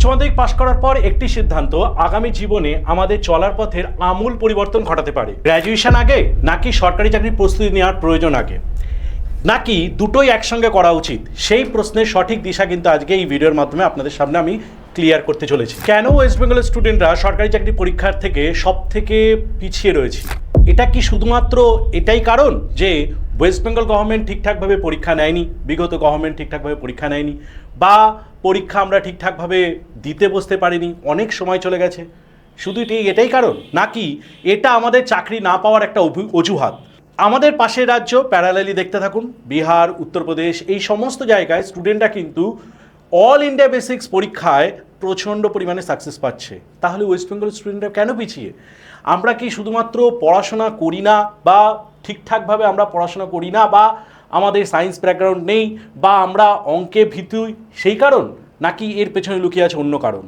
উচ্চ মাধ্যমিক পাশ করার পর একটি সিদ্ধান্ত আগামী জীবনে আমাদের চলার পথের আমূল পরিবর্তন ঘটাতে পারে। গ্র্যাজুয়েশন আগে নাকি সরকারি চাকরির প্রস্তুতি নেওয়ার প্রয়োজন আগে, নাকি দুটোই একসঙ্গে করা উচিত, সেই প্রশ্নের সঠিক দিশা কিন্তু আজকে এই ভিডিওর মাধ্যমে আপনাদের সামনে আমি ক্লিয়ার করতে চলেছি। কেন ওয়েস্ট বেঙ্গলের স্টুডেন্টরা সরকারি চাকরি পরীক্ষার থেকে সব থেকে পিছিয়ে রয়েছে? এটা কি শুধুমাত্র এটাই কারণ যে ওয়েস্ট বেঙ্গল গভর্নমেন্ট ঠিকঠাকভাবে পরীক্ষা নেয়নি, বিগত গভর্নমেন্ট ঠিকঠাকভাবে পরীক্ষা নেয়নি, বা পরীক্ষা আমরা ঠিকঠাকভাবে দিতে বসতে পারিনি, অনেক সময় চলে গেছে? শুধু এটাই কারণ, নাকি এটা আমাদের চাকরি না পাওয়ার একটা অজুহাত? আমাদের পাশের রাজ্য প্যারালালি দেখতে থাকুন, বিহার, উত্তরপ্রদেশ, এই সমস্ত জায়গায় স্টুডেন্টরা কিন্তু অল ইন্ডিয়া বেসিক্স পরীক্ষায় প্রচণ্ড পরিমাণে সাকসেস পাচ্ছে। তাহলে ওয়েস্ট বেঙ্গল স্টুডেন্টরা কেন পিছিয়ে? আমরা কি শুধুমাত্র পড়াশোনা করি না, বা ঠিকঠাকভাবে আমরা পড়াশোনা করি না, বা আমাদের সায়েন্স ব্যাকগ্রাউন্ড নেই, বা আমরা অঙ্কে ভীতু, সেই কারণ, নাকি এর পেছনে লুকিয়ে আছে অন্য কারণ?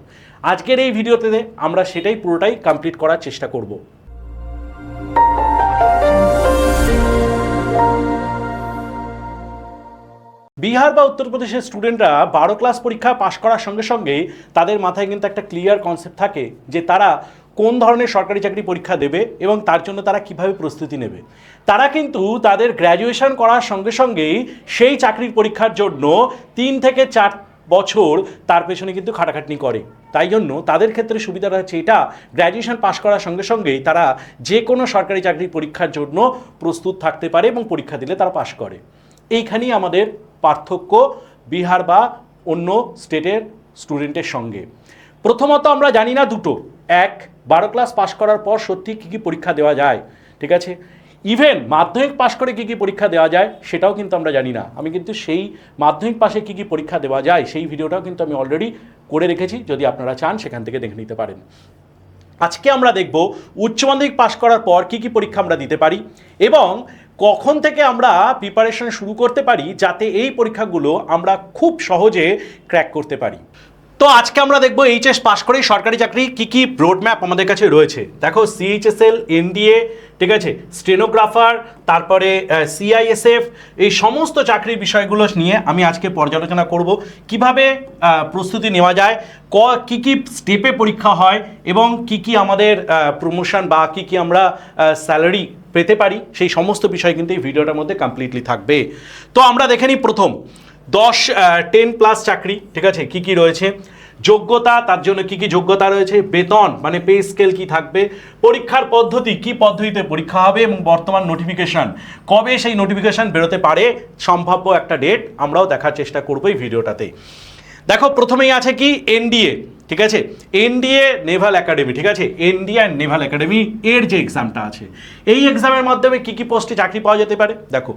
আজকের এই ভিডিওতে আমরা সেটাই পুরোটাই কমপ্লিট করার চেষ্টা করব। বিহার বা উত্তরপ্রদেশের স্টুডেন্টরা 12 ক্লাস পরীক্ষা পাশ করার সঙ্গে সঙ্গে তাদের মাথায় কিন্তু একটা ক্লিয়ার কনসেপ্ট থাকে যে তারা কোন ধরনের সরকারি চাকরি পরীক্ষা দেবে এবং তার জন্য তারা কিভাবে প্রস্তুতি নেবে। তারা কিন্তু তাদের গ্র্যাজুয়েশন করার সঙ্গে সঙ্গেই সেই চাকরির পরীক্ষার জন্য 3 থেকে 4 বছর তার পেছনে কিন্তু খাটাখাটনি করে। তাই জন্য তাদের ক্ষেত্রে সুবিধাটা হচ্ছে এটা, গ্র্যাজুয়েশন পাশ করার সঙ্গে সঙ্গেই তারা যে কোনো সরকারি চাকরির পরীক্ষার জন্য প্রস্তুত থাকতে পারে এবং পরীক্ষা দিলে তারা পাশ করে। এইখানেই আমাদের পার্থক্য বিহার বা অন্য স্টেটের স্টুডেন্টের সঙ্গে। প্রথমত আমরা জানি না দুটো, এক, 12 ক্লাস পাশ করার পর সত্যি কী কী পরীক্ষা দেওয়া যায়, ঠিক আছে? ইভেন মাধ্যমিক পাশ করে কী কী পরীক্ষা দেওয়া যায় সেটাও কিন্তু আমরা জানি না। আমি কিন্তু সেই মাধ্যমিক পাশে কী কী পরীক্ষা দেওয়া যায় সেই ভিডিওটাও কিন্তু আমি অলরেডি করে রেখেছি, যদি আপনারা চান সেখান থেকে দেখে নিতে পারেন। আজকে আমরা দেখব উচ্চ মাধ্যমিক পাশ করার পর কী কী পরীক্ষা আমরা দিতে পারি এবং কখন থেকে আমরা প্রিপারেশন শুরু করতে পারি যাতে এই পরীক্ষাগুলো আমরা খুব সহজে ক্র্যাক করতে পারি। তো আজকে আমরা দেখব এইচএস পাশ করেই সরকারি চাকরি কী কী রোডম্যাপ আমাদের কাছে রয়েছে। দেখো, সিএইচএসএল, এনডিএ, ঠিক আছে, স্টেনোগ্রাফার, তারপরে সিআইএসএফ, এই সমস্ত চাকরির বিষয়গুলো নিয়ে আমি আজকে পর্যালোচনা করব। কিভাবে প্রস্তুতি নেওয়া যায়, কী কী স্টেপে পরীক্ষা হয় এবং কি কি আমাদের প্রমোশন বা কি কি আমরা স্যালারি পেতে পারি, সেই সমস্ত বিষয় কিন্তু এই ভিডিওটার মধ্যে কমপ্লিটলি থাকবে। তো আমরা দেখে নিই প্রথম 10-10+ চাকরি, ঠিক আছে, কি কি রয়েছে, যোগ্যতা, তার জন্য কি কি যোগ্যতা রয়েছে, বেতন মানে পে স্কেল কি থাকবে, পরীক্ষার পদ্ধতি, কি পদ্ধতিতে পরীক্ষা হবে এবং বর্তমান নোটিফিকেশান, কবে সেই নোটিফিকেশান বেরোতে পারে, সম্ভাব্য একটা ডেট আমরাও দেখার চেষ্টা করবো এই ভিডিওটাতে। দেখো, প্রথমেই আছে কি এনডিএ, ঠিক আছে, এনডিএ নেভাল একাডেমি, ঠিক আছে, ইন্ডিয়ান নেভাল একাডেমি এর যে এক্সামটা আছে, এই এক্সামের মাধ্যমে কি কি পোস্টে চাকরি পাওয়া যেতে পারে। দেখো,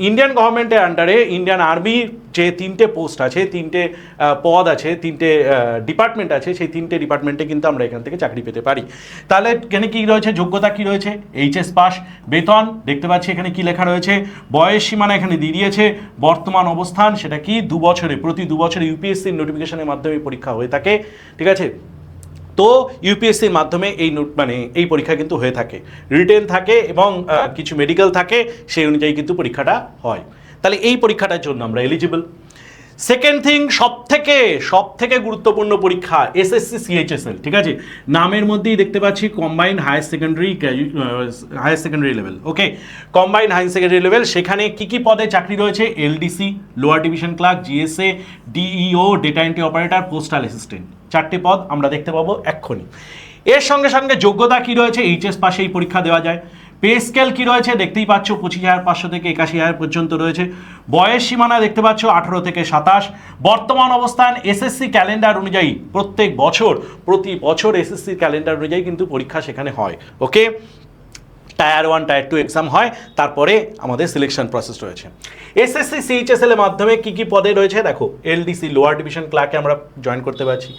ইন্ডিয়ান গভর্নমেন্টের আন্ডারে ইন্ডিয়ান আর্মির যে 3টে পোস্ট আছে, 3টে পদ আছে, 3টে ডিপার্টমেন্ট আছে, সেই 3টে ডিপার্টমেন্টে কিন্তু আমরা এখান থেকে চাকরি পেতে পারি। তাহলে এখানে কী রয়েছে, যোগ্যতা কী রয়েছে, এইচএস পাস, বেতন দেখতে পাচ্ছি এখানে কি লেখা রয়েছে, বয়স সীমানা এখানে দিয়ে দিয়েছে, বর্তমান অবস্থান সেটা কি, 2 বছরে, প্রতি 2 বছরে ইউপিএসসির নোটিফিকেশনের মাধ্যমে পরীক্ষা হয়ে থাকে, ঠিক আছে। তো ইউপিএসসির মাধ্যমে এই পরীক্ষা কিন্তু হয়ে থাকে, রিটেন থাকে এবং কিছু মেডিকেল থাকে, সেই অনুযায়ী কিন্তু পরীক্ষাটা হয়। তাহলে এই পরীক্ষাটার জন্য আমরা এলিজিবল। সেকেন্ড থিং, সব থেকে গুরুত্বপূর্ণ পরীক্ষা এসএসসি সিএইচএসএল, ঠিক আছে, নামের মধ্যেই দেখতে পাচ্ছি combined higher secondary level, okay, combined higher secondary level. সেখানে কি কি পদে চাকরি রয়েছে, LDC, lower division clerk, JSA, DEO, data entry operator, postal assistant, 4টে পদ আমরা দেখতে পাবো এক্ষুনি। এর সঙ্গে সঙ্গে যোগ্যতা কি রয়েছে, এইচএস পাশে এই পরীক্ষা দেওয়া যায়। পে স্কেল কী রয়েছে দেখতেই পাচ্ছ, 25,500 থেকে 81,000 পর্যন্ত রয়েছে। বয়স সীমানা দেখতে পাচ্ছ 18 থেকে 27। বর্তমান অবস্থান এসএসসি ক্যালেন্ডার অনুযায়ী প্রতি বছর এসএসসি ক্যালেন্ডার অনুযায়ী কিন্তু পরীক্ষা সেখানে হয়, ওকে। টায়ার 1, টায়ার 2 এক্সাম হয়, তারপরে আমাদের সিলেকশন প্রসেস রয়েছে। এসএসসি সিএইচএসএল এর মাধ্যমে কি কি পদে রয়েছে, দেখো, এলডিসি লোয়ার ডিভিশন ক্লার্কে আমরা জয়েন করতে পারছি,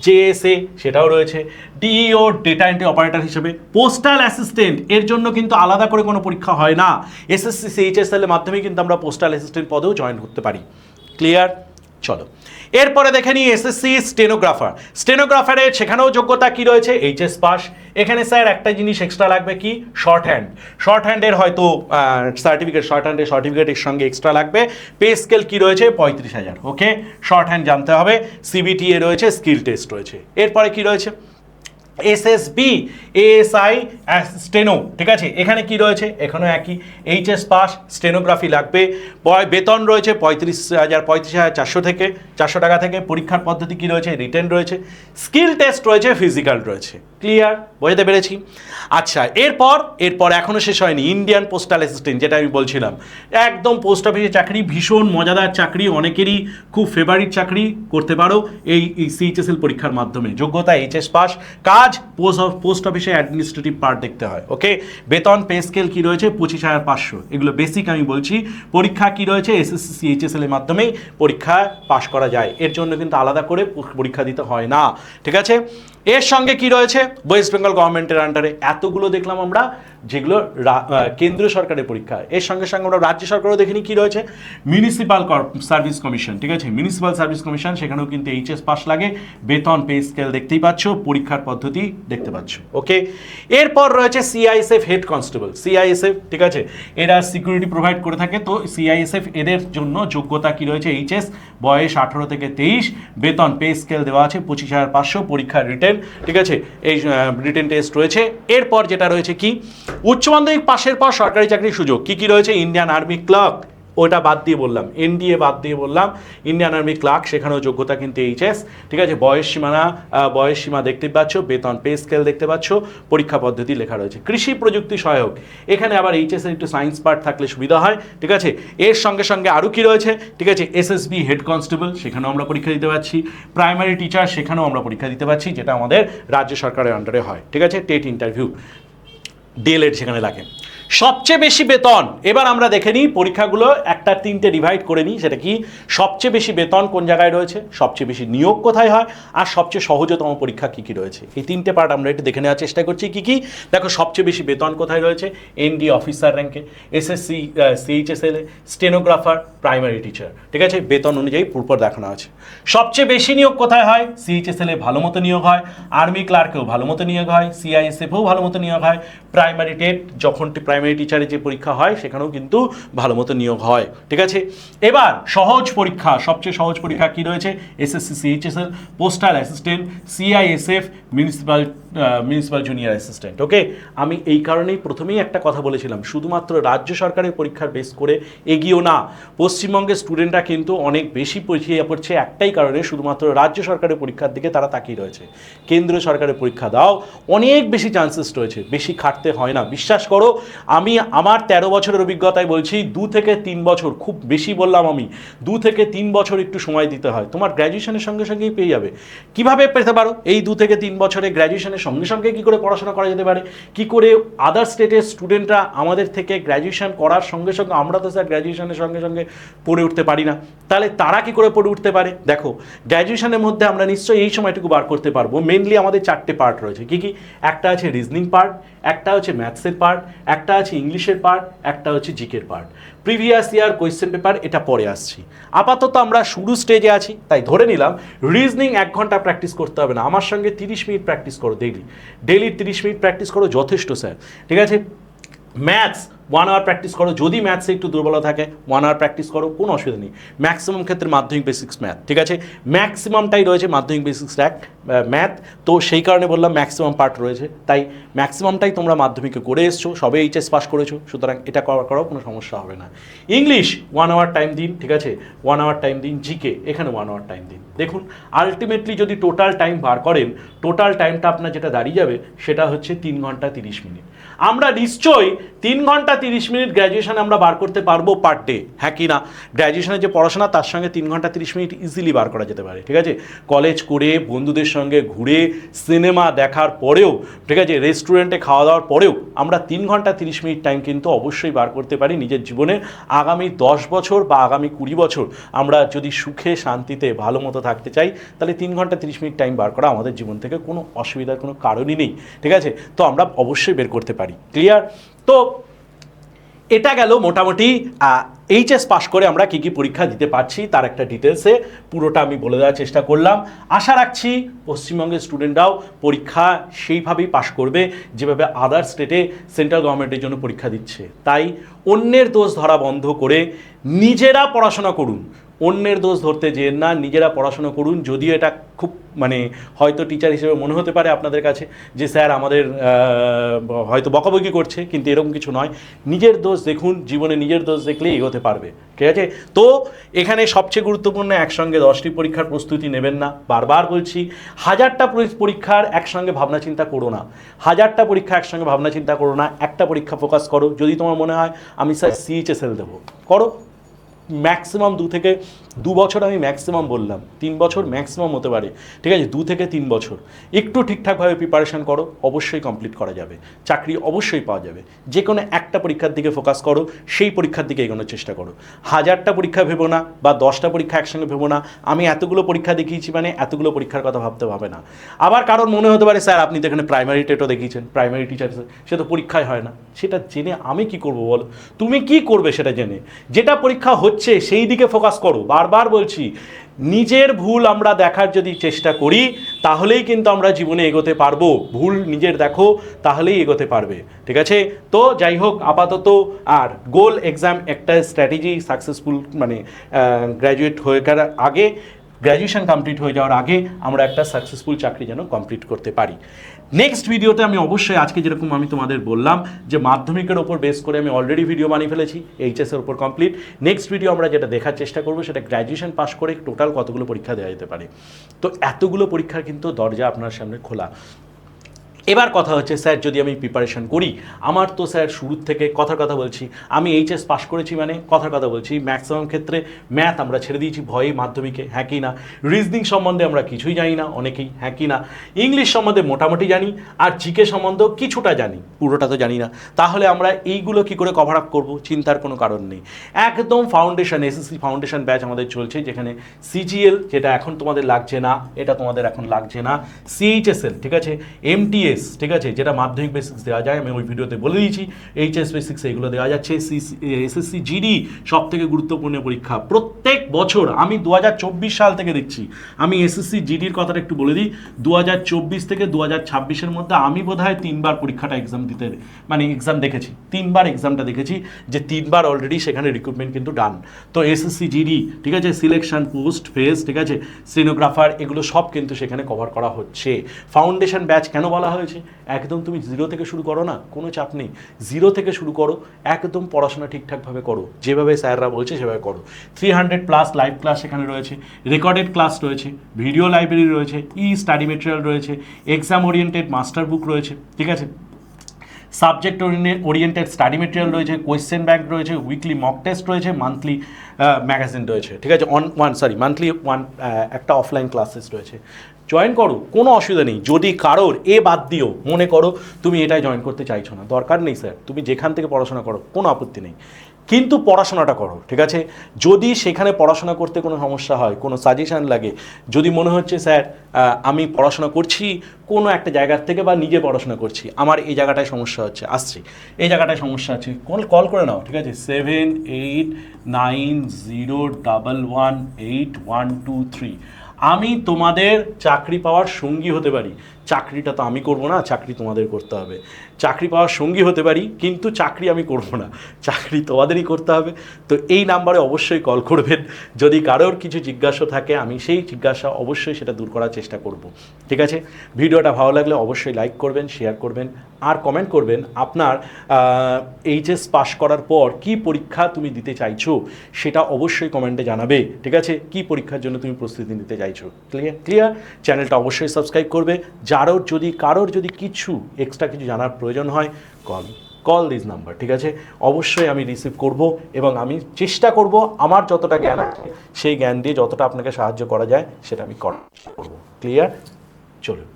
জেএসএ সেটাও রয়েছে, ডিইও ডেটা এন্ট্রি অপারেটর হিসেবে, পোস্টাল অ্যাসিস্ট্যান্ট এর জন্য কিন্তু আলাদা করে কোনো পরীক্ষা হয় না, এসএসসি সিএইচএসএল এর মাধ্যমে কিন্তু আমরা পোস্টাল অ্যাসিস্ট্যান্ট পদেও জয়েন করতে পারি। ক্লিয়ার? চলো এরপরে দেখে নিই এসএসসি স্টেনোগ্রাফার। স্টেনোগ্রাফারের সেখানেও যোগ্যতা কি রয়েছে? HS pass. এখানে স্যার একটা জিনিস এক্সট্রা লাগবে, কি? Short hand. শর্ট হ্যান্ডের হয়তো সার্টিফিকেট, শর্ট হ্যান্ডের সার্টিফিকেটের সঙ্গে এক্সট্রা লাগবে। পে স্কেল কি রয়েছে? 35,000। ওকে, শর্ট হ্যান্ড জানতে হবে। সিবিটি এ রয়েছে, স্কিল টেস্ট রয়েছে। এরপরে কি রয়েছে? এসএসবি এএসআই স্টেনো, ঠিক আছে। এখানে কি রয়েছে? এখানেও একই, এইচএস পাস, স্টেনোগ্রাফি লাগবে। বেতন রয়েছে 35,400 থেকে 400 টাকা থেকে। পরীক্ষার পদ্ধতি কি রয়েছে? রিটেন রয়েছে, স্কিল টেস্ট রয়েছে, ফিজিক্যাল রয়েছে। ক্লিয়ার? বোঝাতে পেরেছি? আচ্ছা, এরপর এখনও শেষ হয়নি। ইন্ডিয়ান পোস্টাল অ্যাসিস্ট্যান্ট, যেটা আমি বলছিলাম, একদম পোস্ট অফিসের চাকরি, ভীষণ মজাদার চাকরি, অনেকেরই খুব ফেভারিট চাকরি। করতে পারো এই সিএইচএসএল পরীক্ষার মাধ্যমে। যোগ্যতা এইচএস পাস। কাজ পোস্ট অফিসে অ্যাডমিনিস্ট্রেটিভ পার্ট দেখতে হয়। ওকে, বেতন পে স্কেল কি রয়েছে? 25,500। এগুলো বেসিক আমি বলছি। পরীক্ষা কি রয়েছে? এসএসসি সিএইচএসএল এর মাধ্যমেই পরীক্ষা পাশ করা যায়, এর জন্য কিন্তু আলাদা করে পরীক্ষা দিতে হয় না, ঠিক আছে। এর সঙ্গে কি রয়েছে? ওয়েস্ট বেঙ্গল গভর্নমেন্টের আন্ডারে এতগুলো দেখলাম আমরা, যেগুলো কেন্দ্রীয় সরকারের পরীক্ষা। এর সঙ্গে সঙ্গে আমরা রাজ্য সরকারও দেখিনি কি রয়েছে? মিউনিসিপাল সার্ভিস কমিশন, ঠিক আছে। মিউনিসিপাল সার্ভিস কমিশন, সেখানেও কিন্তু এইচএস পাস লাগে। বেতন পে স্কেল দেখতেই পাচ্ছ, পরীক্ষার পদ্ধতি দেখতে পাচ্ছ। ওকে, এরপর রয়েছে সিআইএসএফ হেড কনস্টেবল। সিআইএসএফ, ঠিক আছে, এরা সিকিউরিটি প্রোভাইড করে থাকে। তো সিআইএসএফ এদের জন্য যোগ্যতা কি রয়েছে? এইচএস, বয়স 18 থেকে 23, বেতন পে স্কেল দেওয়া আছে 25,500, পরীক্ষার রিটেন, ঠিক আছে, এই রিটেন টেস্ট রয়েছে। এরপর যেটা রয়েছে কি? উচ্চ মাধ্যমিক পাশের পর সরকারি চাকরির সুযোগ কি কি রয়েছে? ইন্ডিয়ান আর্মি ক্লার্ক, ওটা বাদ দিয়ে বললাম, এনডিএ বাদ দিয়ে বললাম, ইন্ডিয়ান আর্মি ক্লার্ক, সেখানেও যোগ্যতা কিন্তু এইচএস, ঠিক আছে। বয়স সীমা দেখতে পাচ্ছ, বেতন পে স্কেল দেখতে পাচ্ছ, পরীক্ষা পদ্ধতি লেখা রয়েছে। কৃষি প্রযুক্তি সহায়ক, এখানে আবার এইচএস এর একটু সায়েন্স পার্ট থাকলে সুবিধা হয়, ঠিক আছে। এর সঙ্গে সঙ্গে আরও কি রয়েছে? ঠিক আছে, এসএসবি হেড কনস্টেবল, সেখানেও আমরা পরীক্ষা দিতে পারছি। প্রাইমারি টিচার, সেখানেও আমরা পরীক্ষা দিতে পারছি, যেটা আমাদের রাজ্য সরকারের আন্ডারে হয়, ঠিক আছে। টেট ইন্টারভিউ, ডিএলএড সেখানে লাগে। সবচেয়ে বেশি বেতন, এবার আমরা দেখে নিই পরীক্ষাগুলো একটা 3টে ডিভাইড করে নিই। সেটা কি? সবচেয়ে বেশি বেতন কোন জায়গায় রয়েছে, সবচেয়ে বেশি নিয়োগ কোথায় হয়, আর সবচেয়ে সহজতম পরীক্ষা কি কি রয়েছে। এই 3টে পার্ট আমরা একটু দেখে নেওয়ার চেষ্টা করছি। কি কি? দেখো, সবচেয়ে বেশি বেতন কোথায় রয়েছে? এনডি অফিসার র্যাঙ্কে, এসএসসি সিএইচএসএল এ, স্টেনোগ্রাফার, প্রাইমারি টিচার, ঠিক আছে। বেতন অনুযায়ী পূর্ব দেখানো আছে। সবচেয়ে বেশি নিয়োগ কোথায় হয়? সিএইচএসএল এ ভালো মতো নিয়োগ হয়, আর্মি ক্লার্কেও ভালো মতো নিয়োগ হয়, সিআইএসএফেও ভালো মতো নিয়োগ হয়, প্রাইমারি টেট যখন প্রাইমারি টিচারের যে পরীক্ষা হয় সেখানেও কিন্তু ভালো মতো নিয়োগ হয়, ঠিক আছে। এবার সহজ পরীক্ষা, সবচেয়ে সহজ পরীক্ষা কি রয়েছে? SSC CHSL, postal assistant, CISF, municipal junior assistant. Okay, আমি এই কারণেই প্রথমেই একটা কথা বলেছিলাম, শুধুমাত্র রাজ্য সরকারের পরীক্ষার বেস করে এগিয়েও না। পশ্চিমবঙ্গের স্টুডেন্টরা কিন্তু অনেক বেশি পিছিয়ে পড়ছে একটাই কারণে, শুধুমাত্র রাজ্য সরকারের পরীক্ষার দিকে তারা তাকিয়ে রয়েছে। কেন্দ্রীয় সরকারের পরীক্ষা দাও, অনেক বেশি চান্সেস রয়েছে, বেশি খাটতে হয় না। বিশ্বাস করো, আমি আমার 13 বছরের অভিজ্ঞতায় বলছি, 2 থেকে 3 বছর, খুব বেশি বললাম আমি, 2 থেকে 3 বছর একটু সময় দিতে হয়, তোমার গ্র্যাজুয়েশনের সঙ্গে সঙ্গেই পেয়ে যাবে। কিভাবে পেতে পারো? এই 2 থেকে 3 বছরে গ্র্যাজুয়েশনের সঙ্গে সঙ্গে কী করে পড়াশোনা করা যেতে পারে, কি করে আদার স্টেটের স্টুডেন্টরা আমাদের থেকে গ্র্যাজুয়েশন করার সঙ্গে সঙ্গে, আমরা তো স্যার গ্র্যাজুয়েশনের সঙ্গে সঙ্গে পড়ে উঠতে পারি না, তাহলে তারা কি করে পড়ে উঠতে পারে? দেখো, গ্র্যাজুয়েশনের মধ্যে আমরা নিশ্চয়ই এই সময়টুকু বার করতে পারবো। মেনলি আমাদের 4টে পার্ট রয়েছে। কি কি? একটা আছে রিজনিং পার্ট, একটা হচ্ছে ম্যাথসের পার্ট, একটা আছে ইংলিশের পার্ট, একটা হচ্ছে জিকের part. Previous year question paper, এটা পরে আসছি। আপাতত আমরা শুরু স্টেজে আছি, তাই ধরে নিলাম রিজনিং 1 ঘন্টা প্র্যাকটিস করতে হবে না, আমার সঙ্গে 30 মিনিট প্র্যাকটিস করো ডেইলি 30 মিনিট প্র্যাকটিস করো, যথেষ্ট স্যার, ঠিক আছে। ম্যাথস 1 আওয়ার প্র্যাকটিস করো, যদি ম্যাথসে একটু দুর্বলতা থাকে 1 আওয়ার প্র্যাকটিস করো, কোনো অসুবিধা নেই। ম্যাক্সিমাম ক্ষেত্রে মাধ্যমিক বেসিক্স ম্যাথ, ঠিক আছে, ম্যাক্সিমামটাই রয়েছে মাধ্যমিক বেসিক্স ম্যাথ, তো সেই কারণে বললাম ম্যাক্সিমাম পার্ট রয়েছে, তাই ম্যাক্সিমামটাই তোমরা মাধ্যমিকে করে এসছো, সবে এইচএস পাস করেছো, সুতরাং এটা করাও কোনো সমস্যা হবে না। ইংলিশ 1 আওয়ার টাইম দিন, ঠিক আছে, 1 আওয়ার টাইম দিন। জিকে এখানে 1 আওয়ার টাইম দিন। দেখুন, আলটিমেটলি যদি টোটাল টাইম বার করেন, টোটাল টাইমটা আপনার যেটা দাঁড়িয়ে যাবে সেটা হচ্ছে 3 ঘন্টা 30 মিনিট। আমরা নিশ্চয়ই 3 ঘন্টা 30 মিনিট গ্র্যাজুয়েশনে আমরা বার করতে পারবো পার ডে, হ্যাঁ কি না? গ্র্যাজুয়েশনের যে পড়াশোনা তার সঙ্গে 3 ঘন্টা 30 মিনিট ইজিলি বার করা যেতে পারে, ঠিক আছে। কলেজ করে, বন্ধুদের সঙ্গে ঘুরে, সিনেমা দেখার পরেও, ঠিক আছে, রেস্টুরেন্টে খাওয়া দাওয়ার পরেও আমরা 3 ঘন্টা 30 মিনিট টাইম কিন্তু অবশ্যই বার করতে পারি নিজের জীবনে। আগামী 10 বছর বা আগামী 20 বছর আমরা যদি সুখে শান্তিতে ভালো মতো থাকতে চাই, তাহলে 3 ঘন্টা 30 মিনিট টাইম বার করা আমাদের জীবন থেকে কোনো অসুবিধার কোনো কারণই নেই, ঠিক আছে। তো আমরা অবশ্যই বের করতে পারি। ক্লিয়ার? তো এটা গেল মোটামুটি এইচএস পাশ করে আমরা কী কী পরীক্ষা দিতে পারছি তার একটা ডিটেলসে পুরোটা আমি বলে দেওয়ার চেষ্টা করলাম। আশা রাখছি পশ্চিমবঙ্গের স্টুডেন্টরাও পরীক্ষা সেইভাবেই পাশ করবে যেভাবে আদার স্টেটে সেন্ট্রাল গভর্নমেন্টের জন্য পরীক্ষা দিচ্ছে। তাই অন্যের দোষ ধরা বন্ধ করে নিজেরা পড়াশোনা করুন, অন্যের দোষ ধরতে যেন না, নিজেরা পড়াশোনা করুন। যদিও এটা খুব হয়তো টিচার হিসেবে মনে হতে পারে আপনাদের কাছে যে স্যার আমাদের হয়তো বকাবকি করছে, কিন্তু এরকম কিছু নয়। নিজের দোষ দেখুন, জীবনে নিজের দোষ দেখলেই এগোতে পারবে, ঠিক আছে? তো এখানে সবচেয়ে গুরুত্বপূর্ণ, একসঙ্গে 10টি পরীক্ষার প্রস্তুতি নেবেন না। বারবার বলছি, 1000টা পরীক্ষার একসঙ্গে ভাবনা চিন্তা করো না, 1000টা পরীক্ষা একসঙ্গে ভাবনা চিন্তা করো না, একটা পরীক্ষা ফোকাস করো। যদি তোমার মনে হয় আমি স্যার CHSL দেবো, করো। ম্যাক্সিমাম 2 বছর, আমি ম্যাক্সিমাম বললাম 3 বছর ম্যাক্সিমাম হতে পারে, ঠিক আছে? 2 থেকে 3 বছর একটু ঠিকঠাকভাবে প্রিপারেশন করো, অবশ্যই কমপ্লিট করা যাবে, চাকরি অবশ্যই পাওয়া যাবে। যে কোনো একটা পরীক্ষার দিকে ফোকাস করো, সেই পরীক্ষার দিকে এগোনোর চেষ্টা করো। 1000টা পরীক্ষা ভেবো না, বা 10টা পরীক্ষা একসঙ্গে ভেবো না আমি এতগুলো পরীক্ষা দেখিয়েছি মানে এতগুলো পরীক্ষার কথা ভাবতে হবে না। আবার কারোর মনে হতে পারে স্যার আপনি তো এখানে প্রাইমারি টেটও দেখিয়েছেন, প্রাইমারি টিচার, সে তো পরীক্ষায় হয় না। সেটা জেনে আমি কি করব বলো? তুমি কি করবে সেটা জেনে? যেটা পরীক্ষা হচ্ছে সেই দিকে ফোকাস করো। বারবার বলছি, নিজের ভুল আমরা দেখার যদি চেষ্টা করি তাহলেই কিন্তু আমরা জীবনে এগোতে পারবো। ভুল নিজের দেখো, তাহলেই এগোতে পারবে, ঠিক আছে? তো যাই হোক, আপাতত আর গোল এক্সাম একটা স্ট্র্যাটেজি, সাকসেসফুল গ্র্যাজুয়েট হয়ে যাওয়ার আগে, গ্র্যাজুয়েশন কমপ্লিট হয়ে যাওয়ার আগে আমরা একটা সাকসেসফুল চাকরি যেন কমপ্লিট করতে পারি। নেক্সট ভিডিওতে আমি অবশ্যই, আজকে যেরকম আমি তোমাদের বললাম যে মাধ্যমিকের ওপর বেস করে আমি অলরেডি ভিডিও বানিয়ে ফেলেছি, এইচএসের ওপর কমপ্লিট। নেক্সট ভিডিও আমরা যেটা দেখার চেষ্টা করবো সেটা গ্র্যাজুয়েশন পাস করে টোটাল কতগুলো পরীক্ষা দেওয়া যেতে পারে। তো এতগুলো পরীক্ষার কিন্তু দরজা আপনার সামনে খোলা। এবার কথা হচ্ছে, স্যার যদি আমি প্রিপারেশন করি, আমার তো স্যার শুরুর থেকে কথার কথা বলছি, আমি এইচএস পাস করেছি মানে কথার কথা বলছি, ম্যাক্সিমাম ক্ষেত্রে ম্যাথ আমরা ছেড়ে দিয়েছি ভয়ে মাধ্যমিকে, হ্যাঁ কি না? রিজনিং সম্বন্ধে আমরা কিছুই জানি না অনেকেই, হ্যাঁ কি না? ইংলিশ সম্বন্ধে মোটামুটি জানি, আর জিকে সম্বন্ধেও কিছুটা জানি, পুরোটা তো জানি না। তাহলে আমরা এইগুলো কি করে কভার আপ করবো? চিন্তার কোনো কারণ নেই। একদম ফাউন্ডেশন, এসএসসি ফাউন্ডেশন ব্যাচ আমাদের চলছে, যেখানে সিজিএল, যেটা এখন তোমাদের লাগছে না, এটা তোমাদের এখন লাগছে না, CHSL, ঠিক আছে, MTS, ঠিক আছে, যেটা মাধ্যমিক বেসিক্স দেওয়া যায়, আমি ওই ভিডিওতে বলে দিয়েছি, HS বেসিক্স এগুলো দেওয়া যাচ্ছে। SSC GD সব থেকে গুরুত্বপূর্ণ পরীক্ষা প্রত্যেক বছর, আমি 2024 সাল থেকে দেখছি। আমি SSC GDর কথাটা একটু বলে দিই, 2024 থেকে 2026-এর মধ্যে আমি বোধহয় 3বার পরীক্ষাটা এক্সাম দিতে, এক্সাম দেখেছি, 3বার এক্সামটা দেখেছি, যে 3বার অলরেডি সেখানে রিক্রুটমেন্ট কিন্তু ডান। তো SSC GD, ঠিক আছে, সিলেকশন, পোস্ট ফেজ, ঠিক আছে, স্টেনোগ্রাফার, এগুলো সব কিন্তু সেখানে কভার করা হচ্ছে। ফাউন্ডেশন ব্যাচ কেন বলা হয়েছে? একদম তুমি 0 থেকে শুরু করো না, কোনো চাপ নেই, 0 থেকে শুরু করো, একদম পড়াশোনা ঠিকঠাকভাবে করো, যেভাবে স্যাররা বলছে সেভাবে করো। 300+ লাইভ ক্লাস সেখানে রয়েছে, রেকর্ডেড ক্লাস রয়েছে, ভিডিও লাইব্রেরি রয়েছে, স্টাডি মেটেরিয়াল রয়েছে, এক্সাম ওরিয়েন্টেড মাস্টার বুক রয়েছে, ঠিক আছে, সাবজেক্ট ওরিয়েন্টেড স্টাডি মেটেরিয়াল রয়েছে, কোয়েশ্চেন ব্যাংক রয়েছে, উইকলি মক টেস্ট রয়েছে, মান্থলি ম্যাগাজিন রয়েছে, ঠিক আছে, মান্থলি একটা অফলাইন ক্লাসেস রয়েছে। জয়েন করো, কোনো অসুবিধা নেই। যদি কারোর বাদ দিও, মনে করো তুমি এটাই জয়েন করতে চাইছো না, দরকার নেই স্যার, তুমি যেখান থেকে পড়াশোনা করো, কোনো আপত্তি নেই, কিন্তু পড়াশোনাটা করো, ঠিক আছে? যদি সেখানে পড়াশোনা করতে কোনো সমস্যা হয়, কোনো সাজেশান লাগে, যদি মনে হচ্ছে স্যার আমি পড়াশোনা করছি কোনো একটা জায়গার থেকে, বা নিজে পড়াশোনা করছি, আমার এই জায়গাটায় সমস্যা হচ্ছে, আসছি এই জায়গাটায় সমস্যা আছে, কল করে নাও, ঠিক আছে, 7890118123। আমি তোমাদের চাকরি পাওয়ার সঙ্গী হতে পারি। চাকরিটা তো আমি করব না, চাকরি তোমাদের করতে হবে। চাকরি পাওয়ার সঙ্গী হতে পারি, কিন্তু চাকরি আমি করব না, চাকরি তোমাদেরই করতে হবে। তো এই নাম্বারে অবশ্যই কল করবেন। যদি কারোর কিছু জিজ্ঞাসা থাকে, আমি সেই জিজ্ঞাসা অবশ্যই সেটা দূর করার চেষ্টা করব, ঠিক আছে? ভিডিওটা ভালো লাগলে অবশ্যই লাইক করবেন, শেয়ার করবেন, আর কমেন্ট করবেন এইচএস পাস করার পর কি পরীক্ষা তুমি দিতে চাইছো সেটা অবশ্যই কমেন্টে জানাবে, ঠিক আছে? কি পরীক্ষার জন্য তুমি প্রস্তুতি নিতে চাইছো। ক্লিয়ার? চ্যানেলটা অবশ্যই সাবস্ক্রাইব করবে। কারোর যদি কিছু এক্সট্রা কিছু জানার প্রয়োজন হয়, কল দিস নাম্বার, ঠিক আছে? অবশ্যই আমি রিসিভ করব, এবং আমি চেষ্টা করব আমার যতটা জ্ঞান আছে সেই জ্ঞান দিয়ে যতটা আপনাকে সাহায্য করা যায় সেটা আমি করব। ক্লিয়ার? চলুন,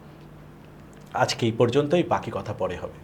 আজকে এই পর্যন্তই, বাকি কথা পরে হবে।